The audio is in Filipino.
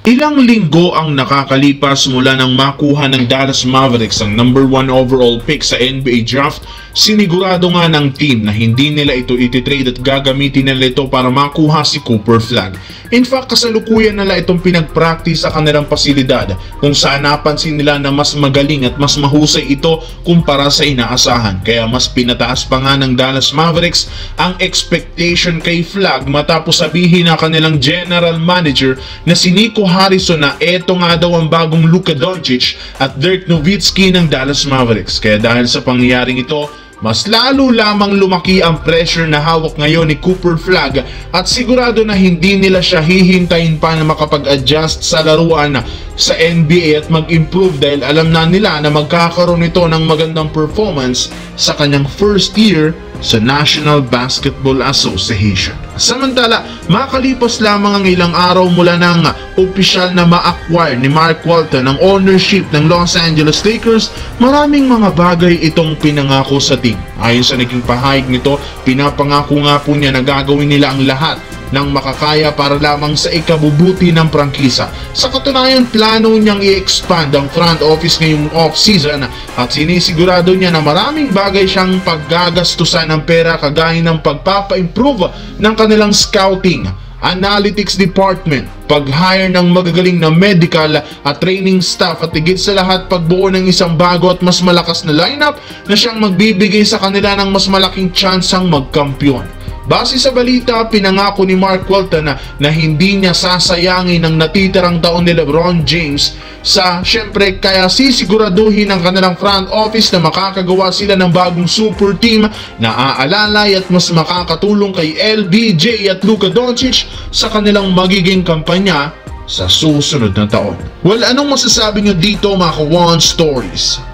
Ilang linggo ang nakakalipas mula nang makuha ng Dallas Mavericks ang number 1 overall pick sa NBA draft, sinigurado nga ng team na hindi nila ito ititrade at gagamitin nila ito para makuha si Cooper Flagg. In fact, kasalukuyan nila itong pinag-practice sa kanilang pasilidad kung saan napansin nila na mas magaling at mas mahusay ito kumpara sa inaasahan. Kaya mas pinataas pa nga ng Dallas Mavericks ang expectation kay Flagg matapos sabihin na kanilang general manager na si Nico Harrison na eto nga daw ang bagong Luka Doncic at Dirk Nowitzki ng Dallas Mavericks. Kaya dahil sa pangyayaring ito, mas lalo lamang lumaki ang pressure na hawak ngayon ni Cooper Flagg at sigurado na hindi nila siya hihintayin pa na makapag-adjust sa laruan sa NBA at mag-improve dahil alam na nila na magkakaroon ito ng magandang performance sa kanyang first year sa National Basketball Association. Samantala, makalipas lamang ang ilang araw mula ng opisyal na ma-acquire ni Mark Walton ang ownership ng Los Angeles Lakers, maraming mga bagay itong pinangako sa team. Ayon sa naging pahayag nito, pinapangako nga po niya na gagawin nila ang lahat ng makakaya para lamang sa ikabubuti ng prangkisa. Sa katunayan, plano niyang i-expand ang front office ngayong off-season at sinisigurado niya na maraming bagay siyang paggagastusan ng pera kagaya ng pagpapa-improve ng kanilang scouting, analytics department, pag-hire ng magagaling na medical at training staff at higit sa lahat pagbuo ng isang bago at mas malakas na lineup na siyang magbibigay sa kanila ng mas malaking tsansang magkampiyon. Base sa balita, pinangako ni Mark Walton na hindi niya sasayangin ang natitirang taon ni LeBron James syempre kaya sisiguraduhin ng kanilang front office na makakagawa sila ng bagong super team na aalalay at mas makakatulong kay LBJ at Luka Doncic sa kanilang magiging kampanya sa susunod na taon. Well, anong masasabi nyo dito mga Ka-One Stories?